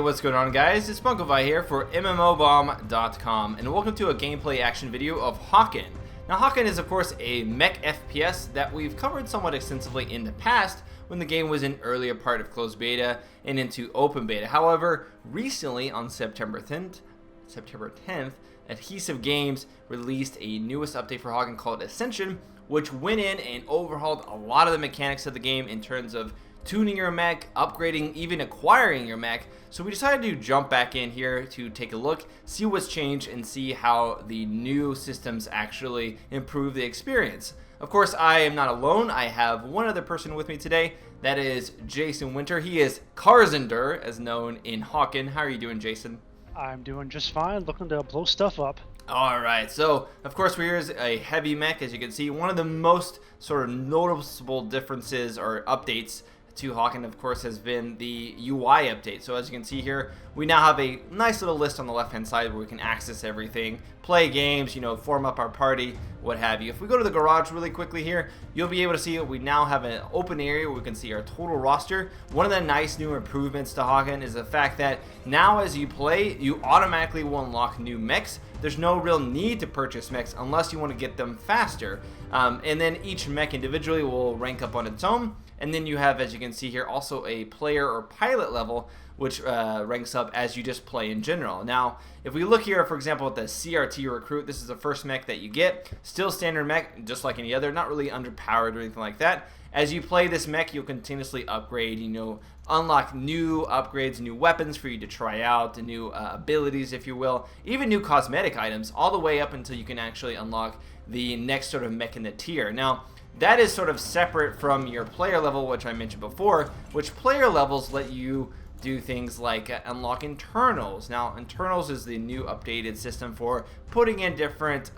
what's going on, guys? It's Spunkify here for MMOBomb.com, and welcome to a gameplay action video of Hawken. Now, Hawken is, of course, a mech FPS that we've covered somewhat extensively in the past when the game was in earlier part of closed beta and into open beta. However, recently on September 10th, Adhesive Games released a newest update for Hawken called Ascension, which went in and overhauled a lot of the mechanics of the game in terms of tuning your mech, upgrading, even acquiring your mech. So we decided to jump back in here to take a look, see what's changed, and see how the new systems actually improve the experience. Of course, I am not alone. I have one other person with me today. That is Jason Winter. He is Karzender, as known in Hawken. How are you doing, Jason? I'm doing just fine, looking to blow stuff up. Alright, so of course here's a heavy mech. As you can see, one of the most sort of noticeable differences or updates to Hawken, of course, has been the UI update. So as you can see here, we now have a nice little list on the left hand side where we can access everything, play games, form up our party, what have you. If we go to the garage really quickly here, you'll be able to see we now have an open area where we can see our total roster. One of the nice new improvements to Hawken is the fact that now as you play, you automatically will unlock new mechs. There's no real need to purchase mechs unless you want to get them faster. And then each mech individually will rank up on its own. And then you have, as you can see here, also a player or pilot level, which ranks up as you just play in general. Now, if we look here, for example, at the CRT recruit, this is the first mech that you get. Still standard mech, just like any other, not really underpowered or anything like that. As you play this mech, you'll continuously upgrade, unlock new upgrades, new weapons for you to try out, new abilities, if you will, even new cosmetic items, all the way up until you can actually unlock the next sort of mech in the tier. Now, that is sort of separate from your player level, which I mentioned before, which player levels let you do things like unlock internals. Now, internals is the new updated system for putting in different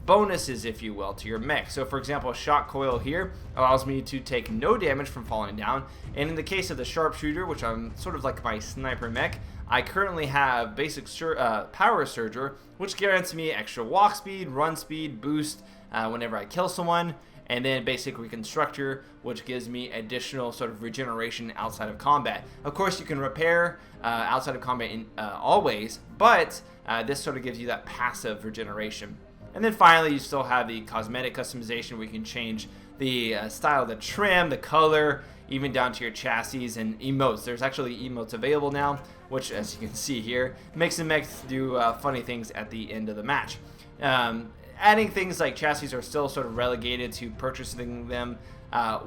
bonuses, if you will, to your mech. So, for example, shock coil here allows me to take no damage from falling down. And in the case of the sharpshooter, which I'm sort of like my sniper mech, I currently have basic power surger, which guarantees me extra walk speed, run speed, boost whenever I kill someone. And then basic reconstructor, which gives me additional sort of regeneration outside of combat. Of course, you can repair outside of combat always, but this sort of gives you that passive regeneration. And then finally, you still have the cosmetic customization where you can change the style of the trim, the color, even down to your chassis and emotes. There's actually emotes available now, which, as you can see here, makes the mechs do funny things at the end of the match. Adding things like chassis are still sort of relegated to purchasing them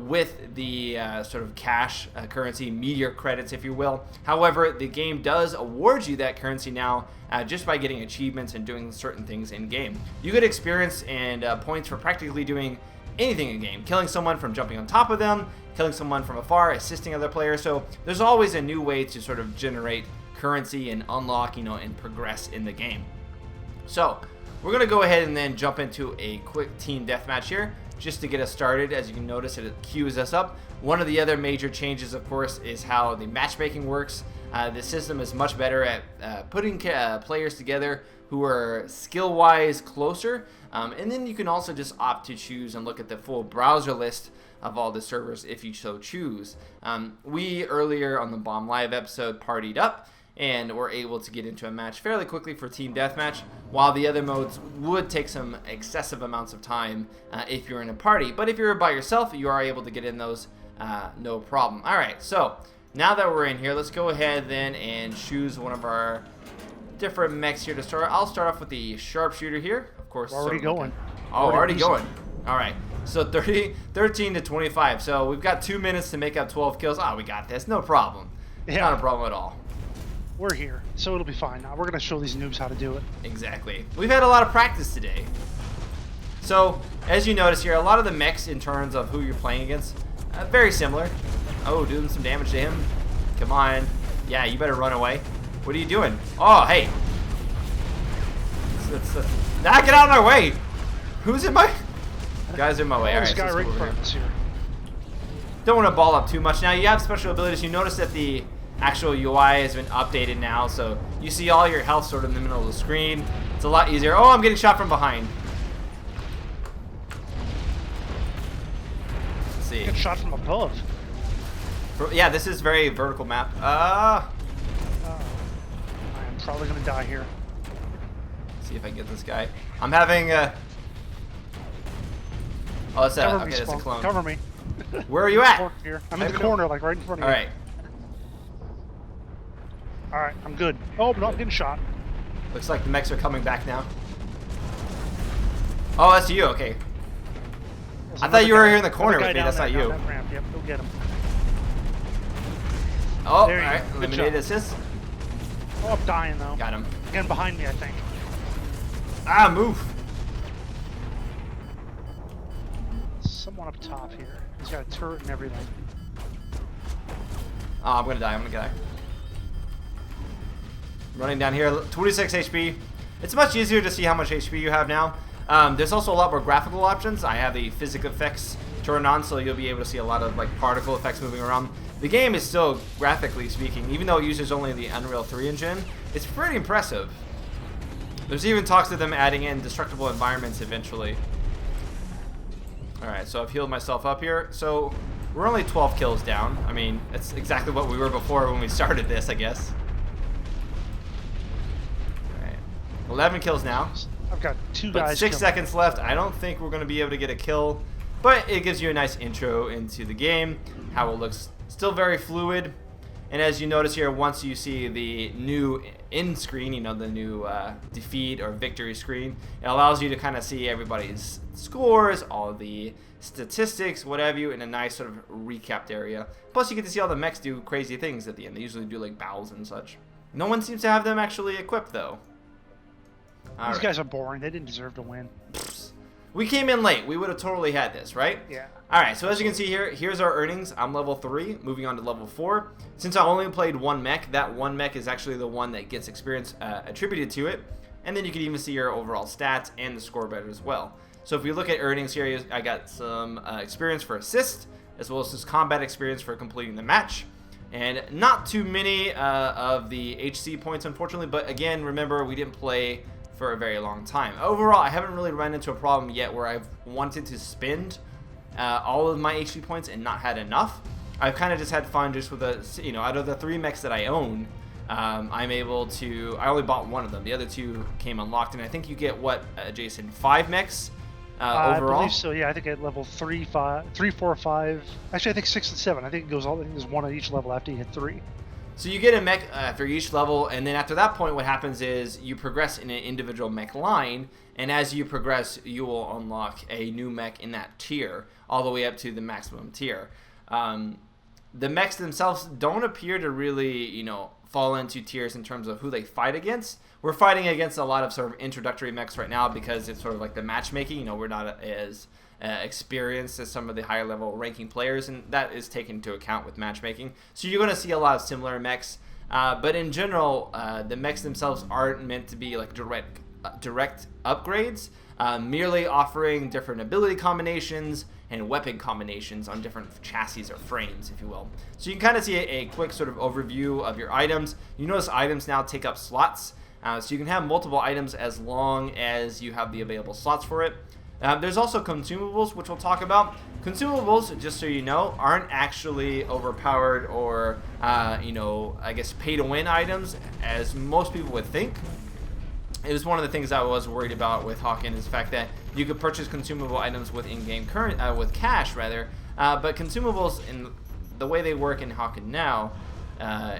with the sort of cash currency, meteor credits, if you will. However, the game does award you that currency now just by getting achievements and doing certain things in game. You get experience and points for practically doing anything in game. Killing someone from jumping on top of them, killing someone from afar, assisting other players. So there's always a new way to sort of generate currency and unlock, and progress in the game. So we're going to go ahead and then jump into a quick team deathmatch here just to get us started. As you can notice, it queues us up. One of the other major changes, of course, is how the matchmaking works. The system is much better at putting players together who are skill-wise closer. And then you can also just opt to choose and look at the full browser list of all the servers if you so choose. We earlier on the Bomb Live episode partied up and were able to get into a match fairly quickly for team deathmatch, while the other modes would take some excessive amounts of time if you're in a party. But if you're by yourself, you are able to get in those no problem. Alright, so now that we're in here, let's go ahead then and choose one of our different mechs here to start. I'll start off with the sharpshooter here. Of course, already going. Oh, already going. Alright, so 13 to 25. So we've got 2 minutes to make up 12 kills. Oh, we got this. No problem. Yeah. Not a problem at all. We're here, so it'll be fine. Now we're going to show these noobs how to do it. Exactly. We've had a lot of practice today. So, as you notice here, a lot of the mechs in terms of who you're playing against, very similar. Oh, doing some damage to him. Come on. Yeah, you better run away. What are you doing? Oh, hey. Nah, get out of my way. Who's in my... Guys in my way. All right, this guy right in front of us here. Don't want to ball up too much. Now, you have special abilities. You notice that the actual UI has been updated now, so you see all your health sort of in the middle of the screen. It's a lot easier. Oh, I'm getting shot from behind. Let's see. Get shot from above. Yeah, this is very vertical map. Probably gonna die here. See if I can get this guy. I'm having a... Oh, that's Cover a... me, Okay, that's a Spunk. clone. Cover me. Where are you at? Here. I'm in the corner, like right in front of you. Alright. Alright, I'm good. Oh, no, I'm getting shot. Looks like the mechs are coming back now. Oh, that's you. Okay. I thought you were here in the corner with me. That's not you. That ramp. Yep, go get him. Oh, alright. Eliminated assist. Oh, I'm dying though. Got him. Again, behind me, I think. Ah, move. Someone up top here. He's got a turret and everything. Oh, I'm gonna die. I'm gonna die. Running down here, 26 HP. It's much easier to see how much HP you have now. There's also a lot more graphical options. I have the physics effects turned on, so you'll be able to see a lot of like particle effects moving around. The game is still, graphically speaking, even though it uses only the Unreal 3 engine, it's pretty impressive. There's even talks of them adding in destructible environments eventually. Alright, so I've healed myself up here. So we're only 12 kills down. I mean, that's exactly what we were before when we started this, I guess. Alright, 11 kills now. I've got two But guys. 6 seconds left. I don't think we're going to be able to get a kill. But it gives you a nice intro into the game. How it looks still very fluid. And as you notice here, once you see the new end screen, you know, the new defeat or victory screen, it allows you to kind of see everybody's scores, all the statistics, what have you, in a nice sort of recapped area. Plus you get to see all the mechs do crazy things at the end. They usually do like bows and such. No one seems to have them actually equipped though. These guys are boring. They didn't deserve to win. We came in late. We would have totally had this, right? Yeah. Alright, so as you can see here, here's our earnings. I'm level 3, moving on to level 4. Since I only played one mech, that one mech is actually the one that gets experience attributed to it. And then you can even see your overall stats and the scoreboard as well. So if we look at earnings here, I got some experience for assist, as well as this combat experience for completing the match. And not too many of the HC points, unfortunately, but again, remember, we didn't play for a very long time. Overall, I haven't really run into a problem yet where I've wanted to spend all of my HP points and not had enough. I've kind of just had fun just with the, you know, out of the 3 mechs that I own, I'm able to, I only bought one of them. The other 2 came unlocked, and I think you get, what, Jason, 5 mechs overall? I believe so, yeah. I think at level 3, 4, 5. Actually, I think 6 and 7. I think it goes all, I think there's 1 at each level after you hit 3. So you get a mech after each level, and then after that point what happens is you progress in an individual mech line, and as you progress you will unlock a new mech in that tier, all the way up to the maximum tier. The mechs themselves don't appear to really, you know, fall into tiers in terms of who they fight against. We're fighting against a lot of sort of introductory mechs right now because it's sort of like the matchmaking, you know, we're not as experienced as some of the higher level ranking players, and that is taken into account with matchmaking. So you're going to see a lot of similar mechs, but in general, the mechs themselves aren't meant to be like direct upgrades, merely offering different ability combinations and weapon combinations on different chassis or frames, if you will. So you can kind of see a quick sort of overview of your items. You notice items now take up slots, so you can have multiple items as long as you have the available slots for it. There's also consumables, which we'll talk about. Consumables, just so you know, aren't actually overpowered or, you know, I guess pay-to-win items, as most people would think. It was one of the things I was worried about with Hawken, is the fact that you could purchase consumable items with in-game with cash, rather. But consumables, in the way they work in Hawken now,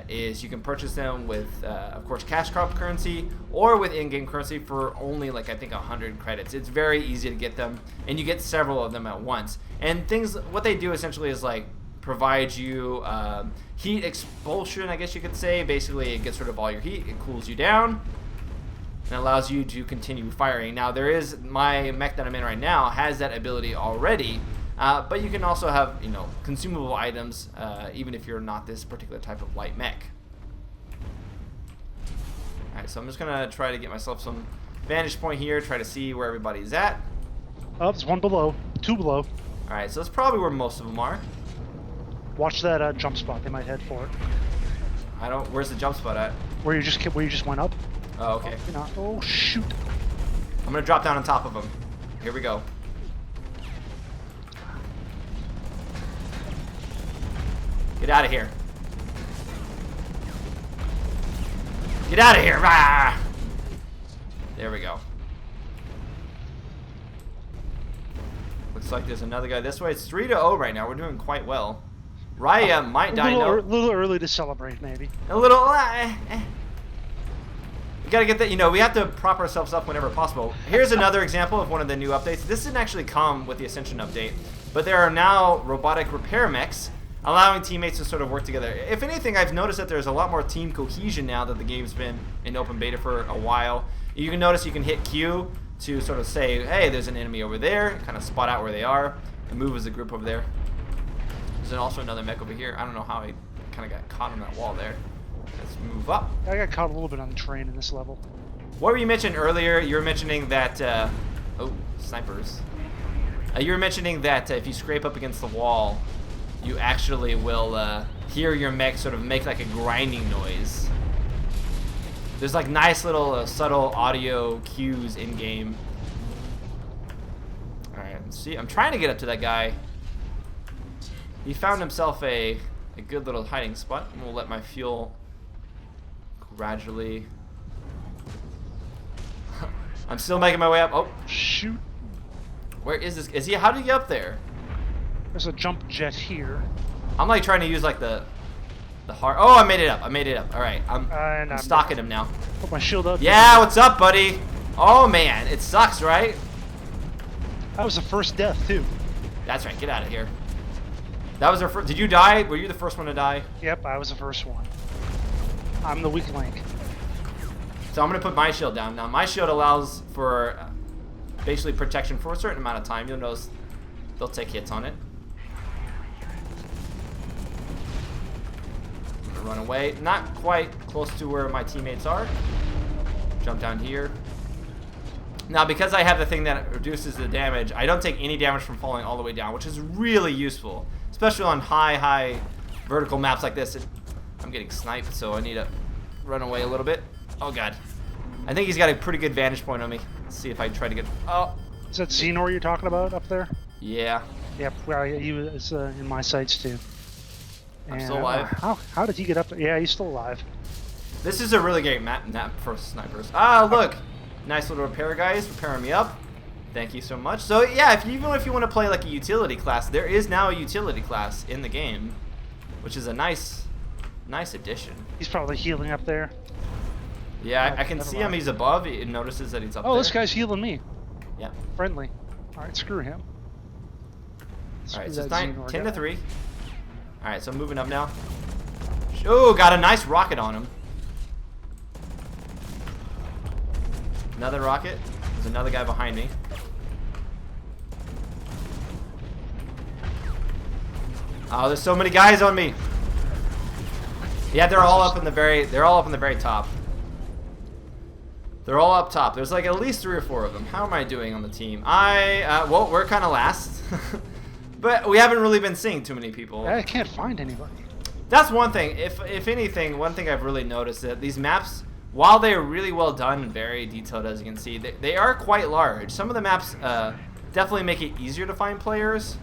is you can purchase them with, of course, cash crop currency or with in-game currency for only, like, I think 100 credits. It's very easy to get them, and you get several of them at once. And things, what they do essentially is like provide you heat expulsion, I guess you could say. Basically, it gets rid of all your heat, it cools you down, and allows you to continue firing. Now, there is, my mech that I'm in right now has that ability already. But you can also have, you know, consumable items, even if you're not this particular type of light mech. Alright, so I'm just going to try to get myself some vantage point here, try to see where everybody's at. Oh, there's 1 below, 2 below. Alright, so that's probably where most of them are. Watch that jump spot. They might head for it. I don't, where's the jump spot at? Where you just went up. Oh, okay. Oh, shoot. I'm going to drop down on top of them. Here we go. Get out of here. Get out of here! Rah! There we go. Looks like there's another guy this way. It's 3-0 right now. We're doing quite well. Raya might die. A little early to celebrate, maybe. A little. We gotta get that. You know, we have to prop ourselves up whenever possible. Here's another example of one of the new updates. This didn't actually come with the Ascension update, but there are now robotic repair mechs, allowing teammates to sort of work together. If anything, I've noticed that there's a lot more team cohesion now that the game's been in open beta for a while. You can notice you can hit Q to sort of say, hey, there's an enemy over there, kind of spot out where they are, and move as a group over there. There's also another mech over here. I don't know how I kind of got caught on that wall there. Let's move up. I got caught a little bit on the train in this level. What were you mentioning earlier? You were mentioning that, oh, snipers. You were mentioning that if you scrape up against the wall, you actually will hear your mech sort of make like a grinding noise. There's like nice little subtle audio cues in game. Alright, let's see. I'm trying to get up to that guy. He found himself a good little hiding spot. And we'll let my fuel gradually. I'm still making my way up. Oh, shoot. Where is this? Is he? How did he get up there? There's a jump jet here. I'm like trying to use like the heart. Oh, I made it up. I made it up. All right, I'm stalking him now. Put my shield up. Yeah, what's up, buddy? Oh man, it sucks, right? That was the first death too. That's right. Get out of here. That was our first. Did you die? Were you the first one to die? Yep, I was the first one. I'm the weak link. So I'm gonna put my shield down now. My shield allows for basically protection for a certain amount of time. You'll notice they'll take hits on it. I'm gonna run away. Not quite close to where my teammates are. Jump down here. Now, because I have the thing that reduces the damage, I don't take any damage from falling all the way down, which is really useful, especially on high vertical maps like this. I'm getting sniped, so I need to run away a little bit. Oh god, I think he's got a pretty good vantage point on me. Let's see if I try to get. Oh, is that Xenor you're talking about up there? Yeah. Yep. Well, he was in my sights too. I'm still alive. How did he get up there? Yeah, he's still alive. This is a really great map for snipers. Ah, look, nice little repair guys repairing me up. Thank you so much. So yeah, even if you want to play like a utility class, there is now a utility class in the game, which is a nice addition. He's probably healing up there. Yeah, I can see him. He's above. It notices that he's up there. Oh, this guy's healing me. Yeah. Friendly. All right, screw him. All right, so it's 10-3. All right, so I'm moving up now. Oh, got a nice rocket on him. Another rocket. There's another guy behind me. Oh, there's so many guys on me. Yeah, they're all up in the very top. They're all up top. There's like at least 3 or 4 of them. How am I doing on the team? Well, we're kind of last. But we haven't really been seeing too many people. I can't find anybody. That's one thing. If anything, one thing I've really noticed that these maps, while they're really well done and very detailed, as you can see, they are quite large. Some of the maps definitely make it easier to find players,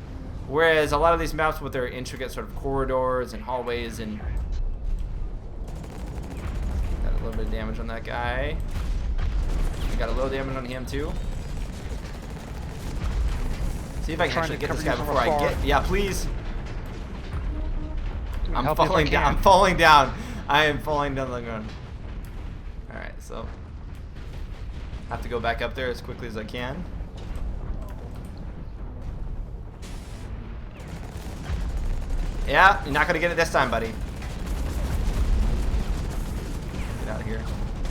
whereas a lot of these maps with their intricate sort of corridors and hallways and... Got a little bit of damage on that guy. Got a little damage on him too. See if I can actually get this guy before I get. Yeah, please. I'm falling down. I'm falling down. I am falling down the ground. All right, so I have to go back up there as quickly as I can. Yeah, you're not gonna get it this time, buddy. Get out of here.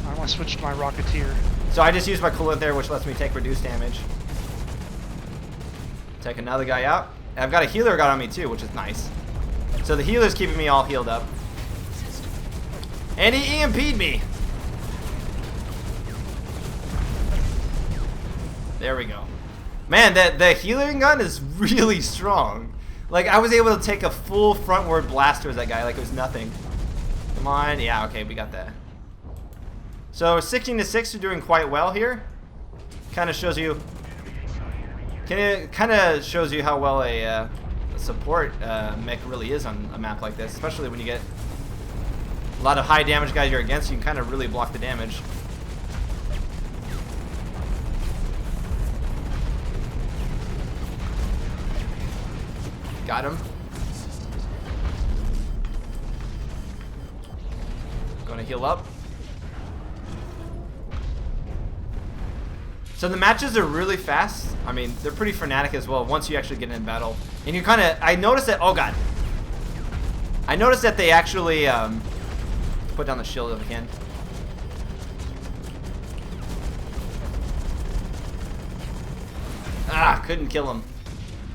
I want to switch to my Rocketeer. So I just used my coolant there, which lets me take reduced damage. Take another guy out. And I've got a healer got on me too, which is nice. So the healer's keeping me all healed up. And he EMP'd me. There we go. Man, the healing gun is really strong. Like, I was able to take a full frontward blast towards that guy like it was nothing. Come on. Yeah, okay, we got that. So 16-6, you're doing quite well here. Kind of shows you how well a support mech really is on a map like this, especially when you get a lot of high damage guys you're against, you can kind of really block the damage. Got him. Going to heal up. So the matches are really fast. I mean, they're pretty frenetic as well once you actually get in battle. And you kind of, I noticed that, oh god. I noticed that they actually, put down the shield if I can. Ah, couldn't kill him.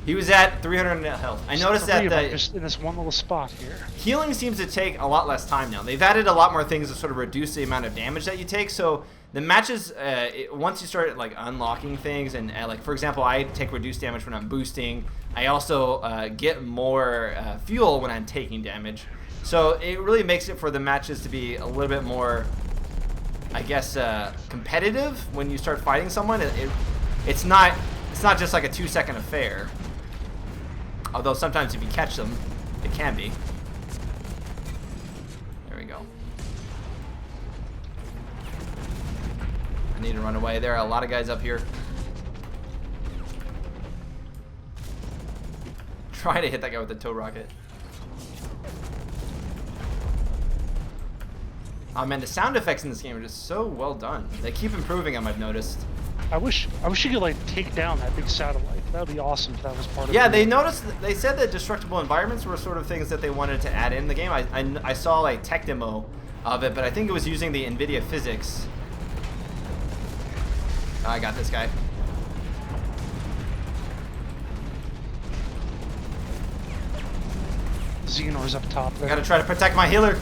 He was at 300 health. I noticed that just in this one little spot here. Healing seems to take a lot less time now. They've added a lot more things to sort of reduce the amount of damage that you take. So the matches, once you start like unlocking things, and like for example, I take reduced damage when I'm boosting. I also get more fuel when I'm taking damage. So it really makes it for the matches to be a little bit more, I guess, competitive when you start fighting someone. It's not just like a 2-second affair. Although sometimes if you catch them, it can be. There we go. I need to run away. There are a lot of guys up here. Try to hit that guy with the tow rocket. Oh man, the sound effects in this game are just so well done. They keep improving them, I've noticed. I wish you could like take down that big satellite. That would be awesome if that was part of it. Yeah, they said that destructible environments were sort of things that they wanted to add in the game. I saw a tech demo of it, but I think it was using the NVIDIA physics. Oh, I got this guy. Xehanor's up top there. I gotta try to protect my healer.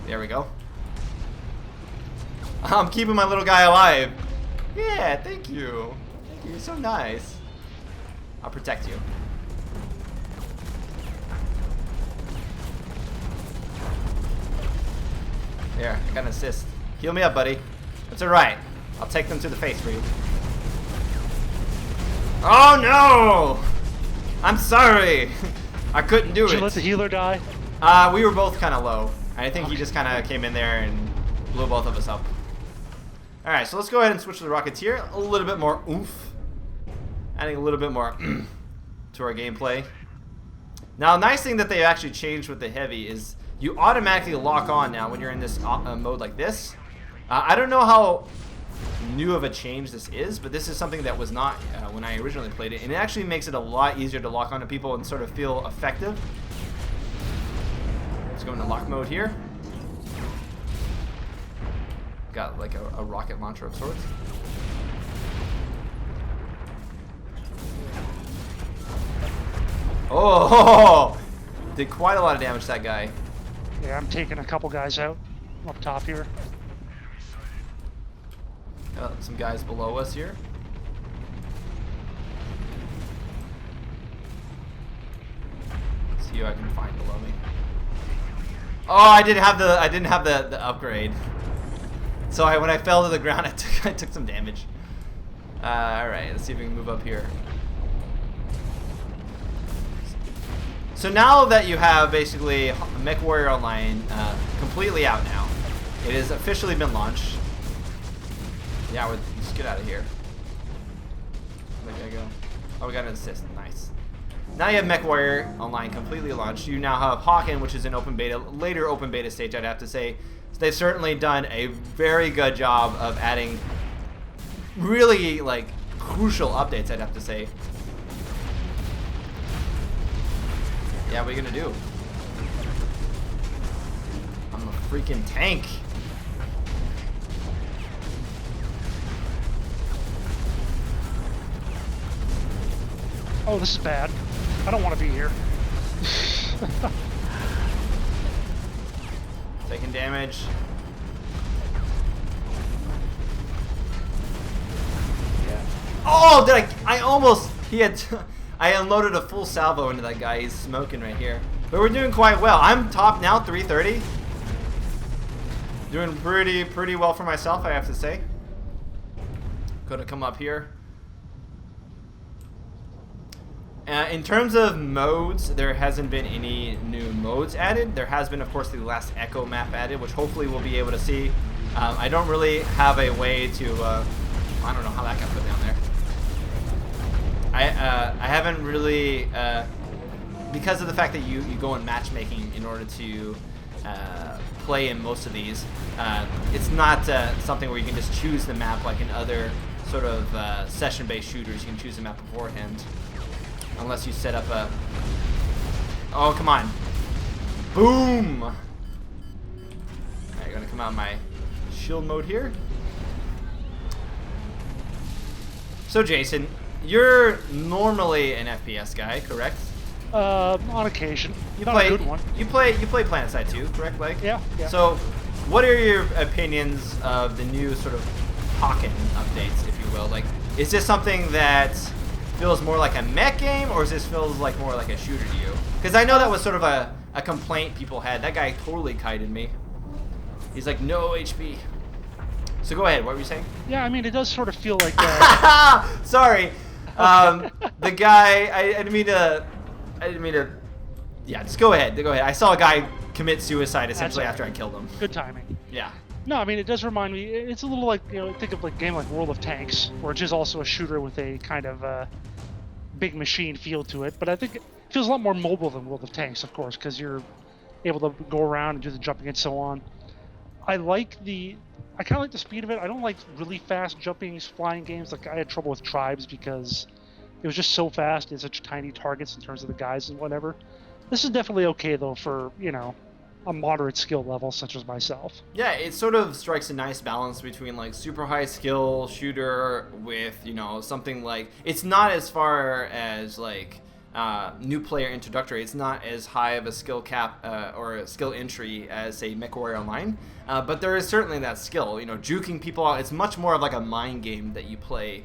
There we go. I'm keeping my little guy alive. Yeah, thank you. Thank you. You're so nice. I'll protect you. There, I got an assist. Heal me up, buddy. That's alright. I'll take them to the face for you. Oh no! I'm sorry. I couldn't do it. Did you let the healer die? We were both kind of low. I think he just kind of came in there and blew both of us up. Alright, so let's go ahead and switch to the Rocketeer. A little bit more oomph. Adding a little bit more to our gameplay. Now, a nice thing that they actually changed with the Heavy is you automatically lock on now when you're in this mode like this. I don't know how new of a change this is, but this is something that was not when I originally played it. And it actually makes it a lot easier to lock onto people and sort of feel effective. Let's go into lock mode here. Got like a rocket launcher of sorts. Oh, did quite a lot of damage to that guy. Yeah, I'm taking a couple guys out up top here. Got some guys below us here. Let's see who I can find below me. Oh, I didn't have the upgrade. So when I fell to the ground, I took some damage. All right, let's see if we can move up here. So now that you have basically MechWarrior Online completely out now, it has officially been launched. Yeah, let's get out of here. Where'd I go? Oh, we got an assist. Nice. Now you have MechWarrior Online completely launched. You now have Hawken, which is an open beta, later open beta stage, I'd have to say. So they've certainly done a very good job of adding really like crucial updates, I'd have to say. Yeah, what are you gonna do? I'm a freaking tank. Oh, this is bad. I don't want to be here. Taking damage. Yeah. Oh, did I almost, I unloaded a full salvo into that guy. He's smoking right here. But we're doing quite well. I'm top now, 330. Doing pretty well for myself, I have to say. Gonna come up here. In terms of modes, there hasn't been any new modes added. There has been, of course, the last Echo map added, which hopefully we'll be able to see. I don't really have a way to... I don't know how that got put down there. I haven't really... because of the fact that you go in matchmaking in order to play in most of these, it's not something where you can just choose the map like in other sort of session-based shooters. You can choose the map beforehand. Unless you set up a... Oh, come on. Boom! Alright, gonna come out of my shield mode here. So, Jason, you're normally an FPS guy, correct? On occasion. You're not a good one. You play PlanetSide 2, correct? Like? Yeah. So, what are your opinions of the new sort of Hawken updates, if you will? Like, is this something that feels more like a mech game, or does this feels like more like a shooter to you? Because I know that was sort of a complaint people had. That guy totally kited me. He's like, no HP. So go ahead, what were you saying? Yeah, I mean, it does sort of feel like... Sorry. The guy, I didn't mean to... Yeah, just go ahead. I saw a guy commit suicide essentially after I killed him. Good timing. Yeah. No, I mean, it does remind me, it's a little like, think of like a game like World of Tanks, where it's just also a shooter with a kind of big machine feel to it, but I think it feels a lot more mobile than World of Tanks, of course, because you're able to go around and do the jumping and so on. I kind of like the speed of it. I don't like really fast jumping, flying games. Like, I had trouble with Tribes because it was just so fast and such tiny targets in terms of the guys and whatever. This is definitely okay, though, for, a moderate skill level such as myself. Yeah, it sort of strikes a nice balance between like super high skill shooter with, something like, it's not as far as like new player introductory. It's not as high of a skill cap or a skill entry as say MechWarrior Online, but there is certainly that skill, juking people out. It's much more of like a mind game that you play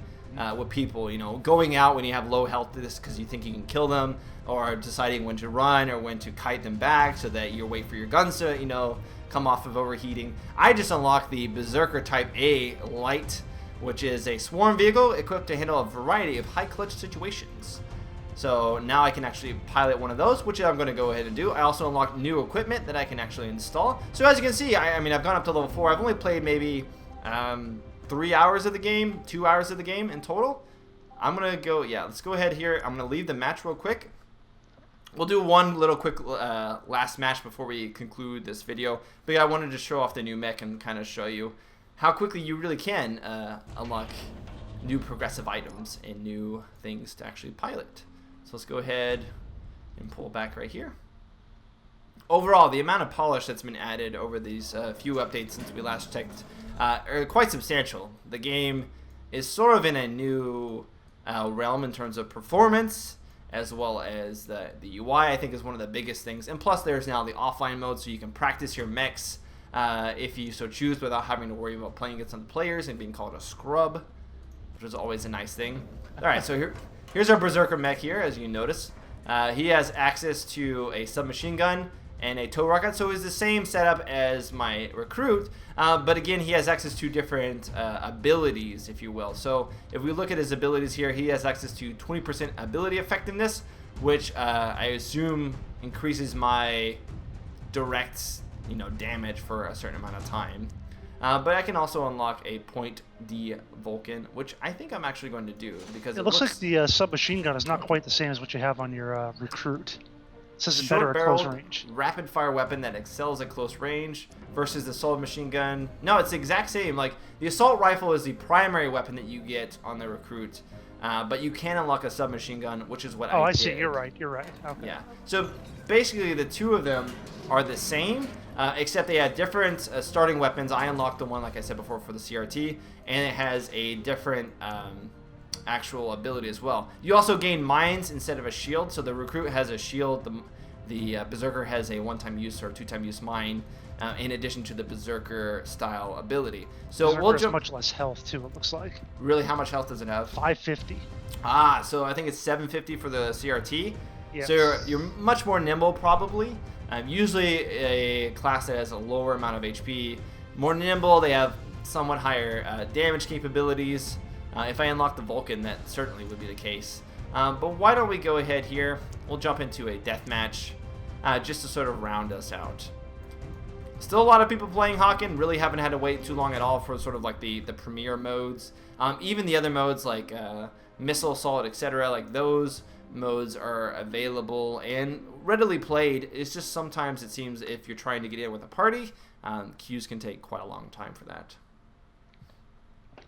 with people, going out when you have low health because you think you can kill them, or deciding when to run or when to kite them back so that you wait for your guns to, come off of overheating. I just unlocked the Berserker Type A Light, which is a swarm vehicle equipped to handle a variety of high clutch situations. So now I can actually pilot one of those, which I'm going to go ahead and do. I also unlocked new equipment that I can actually install. So as you can see, I mean, I've gone up to level 4. I've only played maybe 3 hours of the game, 2 hours of the game in total. I'm going to go, let's go ahead here. I'm going to leave the match real quick. We'll do one little quick last match before we conclude this video. But yeah, I wanted to show off the new mech and kind of show you how quickly you really can unlock new progressive items and new things to actually pilot. So let's go ahead and pull back right here. Overall, the amount of polish that's been added over these few updates since we last checked are quite substantial. The game is sort of in a new realm in terms of performance, as well as the UI, I think, is one of the biggest things. And plus, there's now the offline mode, so you can practice your mechs if you so choose without having to worry about playing against other players and being called a scrub, which is always a nice thing. All right, so here's our Berserker mech here, as you can notice. He has access to a submachine gun and a tow rocket, so it's the same setup as my recruit, but again, he has access to different abilities, if you will. So if we look at his abilities here, he has access to 20% ability effectiveness, which I assume increases my direct damage for a certain amount of time. But I can also unlock a Point D Vulcan, which I think I'm actually going to do, because it looks like the submachine gun is not quite the same as what you have on your recruit. It says it's better at close range. Rapid fire weapon that excels at close range versus the assault machine gun. No, it's the exact same. Like, the assault rifle is the primary weapon that you get on the recruit, but you can unlock a submachine gun, which is what I did. Oh, I see. You're right. Okay. Yeah. So basically, the two of them are the same, except they have different starting weapons. I unlocked the one, like I said before, for the CRT, and it has a different actual ability as well. You also gain mines instead of a shield, so the recruit has a shield, the Berserker has a one-time use or two-time use mine, in addition to the Berserker style ability. So Berserker has much less health too, it looks like. Really, how much health does it have? 550. So I think it's 750 for the CRT. Yes. So you're much more nimble probably. Usually a class that has a lower amount of HP, more nimble, they have somewhat higher damage capabilities. If I unlock the Vulcan, that certainly would be the case. But why don't we go ahead here? We'll jump into a deathmatch just to sort of round us out. Still a lot of people playing Hawken. Really haven't had to wait too long at all for sort of like the premier modes. Even the other modes like Missile Assault, etc. Like those modes are available and readily played. It's just sometimes it seems if you're trying to get in with a party, queues can take quite a long time for that.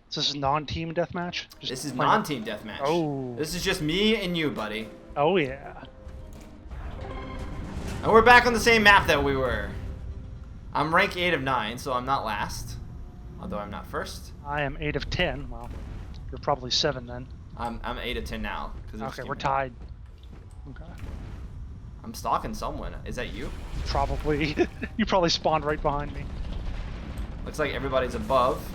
So this is non-team deathmatch? This is non-team deathmatch. Oh. This is just me and you, buddy. Oh, yeah. And we're back on the same map that we were. I'm rank 8 of 9, so I'm not last. Although I'm not first. I am 8 of 10. Well, you're probably 7 then. I'm 8 of 10 now. Okay, we're tied. Okay. I'm stalking someone. Is that you? Probably. You probably spawned right behind me. Looks like everybody's above.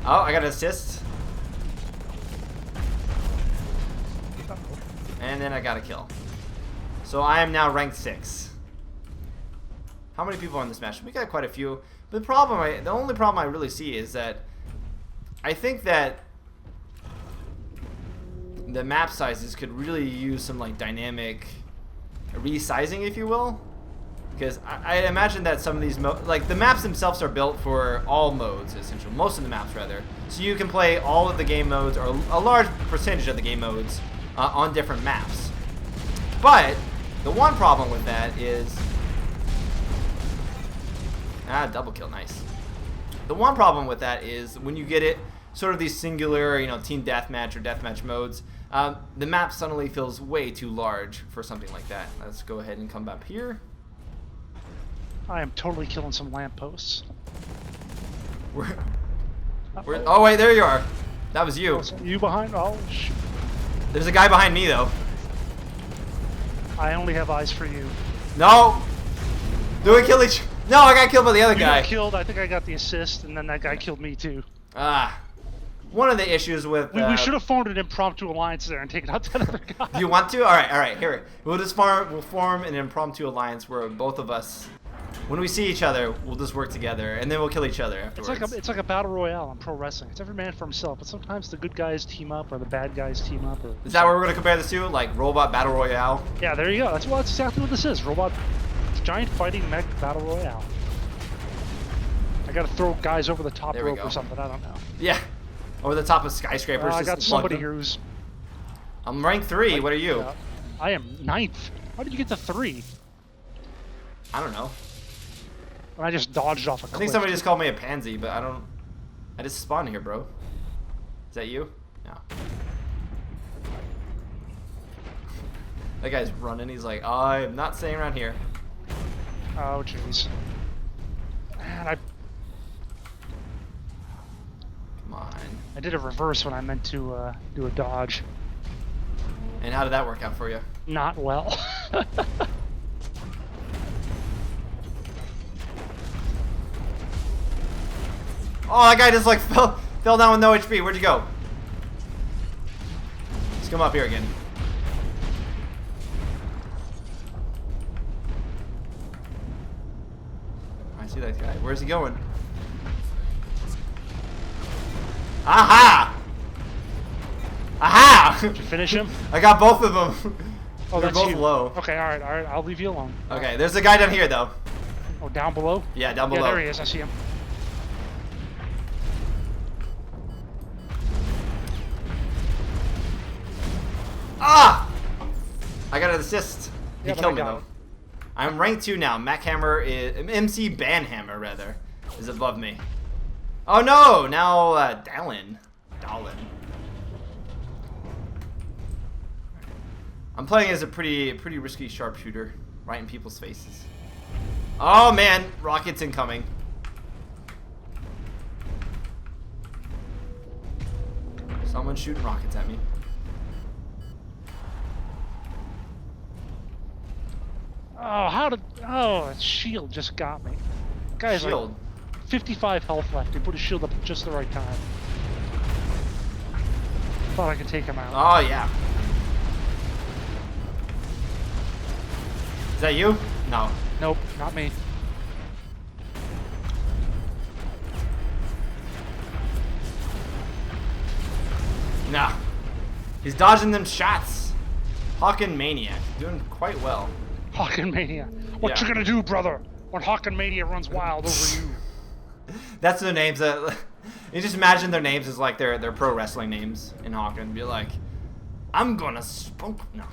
Oh, I got an assist. And then I got a kill. So I am now ranked 6. How many people on this match? We got quite a few. But the only problem I really see is that I think that the map sizes could really use some like dynamic resizing, if you will. Because I imagine that some of these like the maps themselves are built for all modes, essentially. Most of the maps, rather. So you can play all of the game modes, or a large percentage of the game modes, on different maps. But the one problem with that is... double kill, nice. The one problem with that is when you get it, sort of these singular, team deathmatch or deathmatch modes, the map suddenly feels way too large for something like that. Let's go ahead and come up here. I am totally killing some lampposts. Oh wait, there you are. That was you. You behind? Oh, shoot. There's a guy behind me though. I only have eyes for you. No. Do we kill each? No, I got killed by the other guy. You got killed. I think I got the assist, and then that guy killed me too. One of the issues with we should have formed an impromptu alliance there and taken out that other guy. You want to? All right. Here we'll form an impromptu alliance where both of us, when we see each other, we'll just work together, and then we'll kill each other afterwards. It's like a battle royale in pro wrestling. It's every man for himself, but sometimes the good guys team up or the bad guys team up. Is that what we're gonna compare this to? Like robot battle royale? Yeah, there you go. That's exactly what this is. Robot, giant fighting mech battle royale. I gotta throw guys over the top rope or something. I don't know. Yeah, over the top of skyscrapers. I got somebody here who's... I'm rank 3. What are you? I am 9th. How did you get to 3? I don't know. I just dodged off a cliff. I think somebody just called me a pansy, but I just spawned here, bro. Is that you? No. That guy's running. He's like, I'm not staying around here. Oh, jeez. Man, Come on. I did a reverse when I meant to do a dodge. And how did that work out for you? Not well. Oh, that guy just like fell down with no HP. Where'd you go? Let's come up here again. I see that guy. Where's he going? Aha! Aha! Did you finish him? I got both of them. Oh, They're that's both you. low. Okay, all right. I'll leave you alone. Okay, there's a guy down here though. Oh, down below? Yeah, down below. Yeah, there he is. I see him. Ah! I got an assist. He Yeah, killed me though. I'm rank 2 now. Machammer is MC Banhammer rather is above me. Oh no! Now Dallin. I'm playing as a pretty risky sharpshooter, right in people's faces. Oh man, rockets incoming. Someone's shooting rockets at me. Oh, that shield just got me. Guy's Shield. like 55 health left. He put his shield up at just the right time. Thought I could take him out. Oh yeah. Is that you? No. Nope, not me. He's dodging them shots. Hawken Maniac. Doing quite well. Hawken Mania. What you gonna do, brother, when Hawken Mania runs wild over you? That's their names. You just imagine their names as like their pro wrestling names in Hawken. Be like, I'm gonna spunk. No.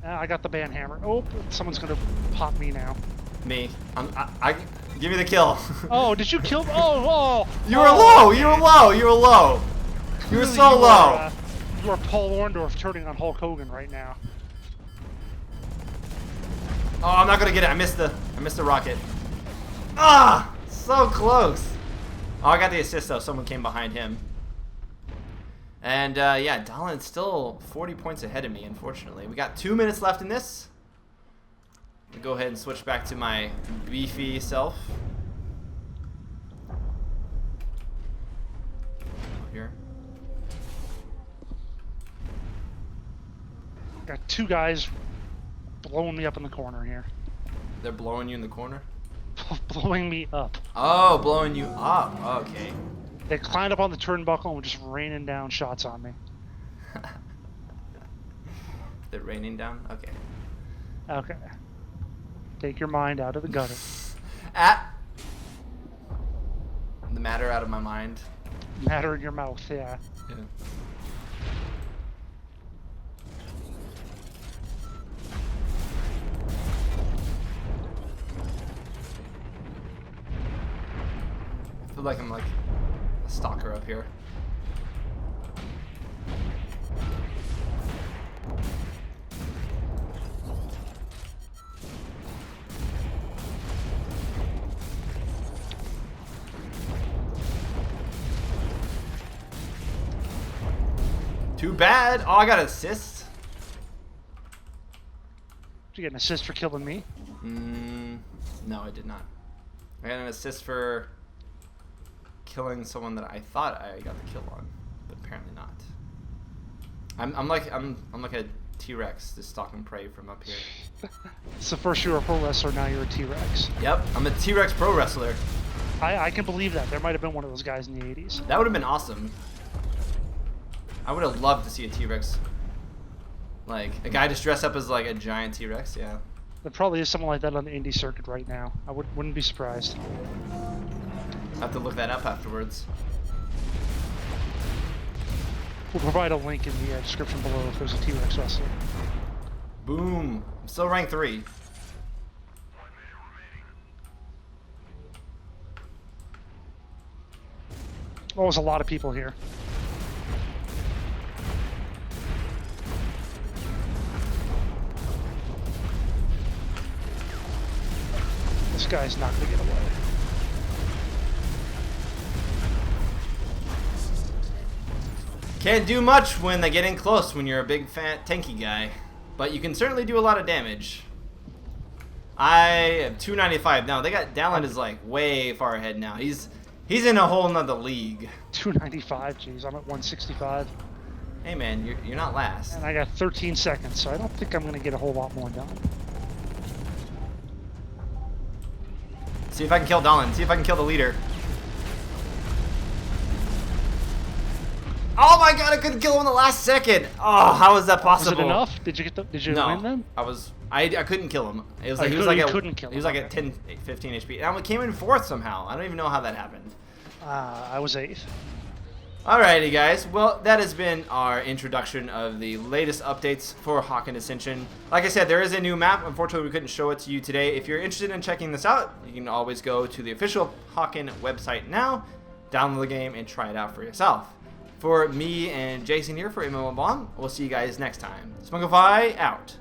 I got the band hammer. Oh, someone's gonna pop me now. Me. I give me the kill. Oh, did you kill? Oh. You were low. You were low. You were low. You were so low. You are Paul Orndorff turning on Hulk Hogan right now. Oh, I'm not gonna get it. I missed the rocket. Ah, so close. Oh, I got the assist though. Someone came behind him. And yeah, Dalin's still 40 points ahead of me, unfortunately. We got 2 minutes left in this. I'll go ahead and switch back to my beefy self. Here. Got 2 guys blowing me up in the corner here. They're blowing you in the corner? Blowing me up. Oh, blowing you up. Okay. They climbed up on the turnbuckle and were just raining down shots on me. They're raining down? Okay. Okay. Take your mind out of the gutter. The matter out of my mind. Matter in your mouth, yeah. Yeah. I feel like I'm like a stalker up here. Too bad. Oh, I got an assist. Did you get an assist for killing me? No, I did not. I got an assist for killing someone that I thought I got the kill on, but apparently not. I'm like a T-Rex just stalking prey from up here. So first you were a pro wrestler, now you're a T-Rex. Yep, I'm a T-Rex pro wrestler. I can believe that. There might have been one of those guys in the 80s. That would have been awesome. I would have loved to see a T-Rex. Like, a guy just dressed up as like a giant T-Rex, yeah. There probably is someone like that on the indie circuit right now. I wouldn't be surprised. I'll have to look that up afterwards. We'll provide a link in the description below if there's a T-Rex wrestler. Boom. I'm still rank 3. Oh, there's a lot of people here. This guy's not going to get away. Can't do much when they get in close when you're a big fat tanky guy. But you can certainly do a lot of damage. I am 295 now. They got Dallin is like way far ahead now. He's in a whole nother league. 295, jeez, I'm at 165. Hey man, you're not last. And I got 13 seconds, so I don't think I'm going to get a whole lot more done. See if I can kill Dallin. See if I can kill the leader. Oh my god, I couldn't kill him in the last second. Oh, how is that possible? Was it enough? Did you win then? I couldn't kill him. It was like he was like at 10, 15 HP. And I came in 4th somehow. I don't even know how that happened. I was 8th. Alrighty guys, well that has been our introduction of the latest updates for Hawken Ascension. Like I said, there is a new map. Unfortunately we couldn't show it to you today. If you're interested in checking this out, you can always go to the official Hawken website now, download the game, and try it out for yourself. For me and Jason here for MMOBomb, we'll see you guys next time. Spunkify out.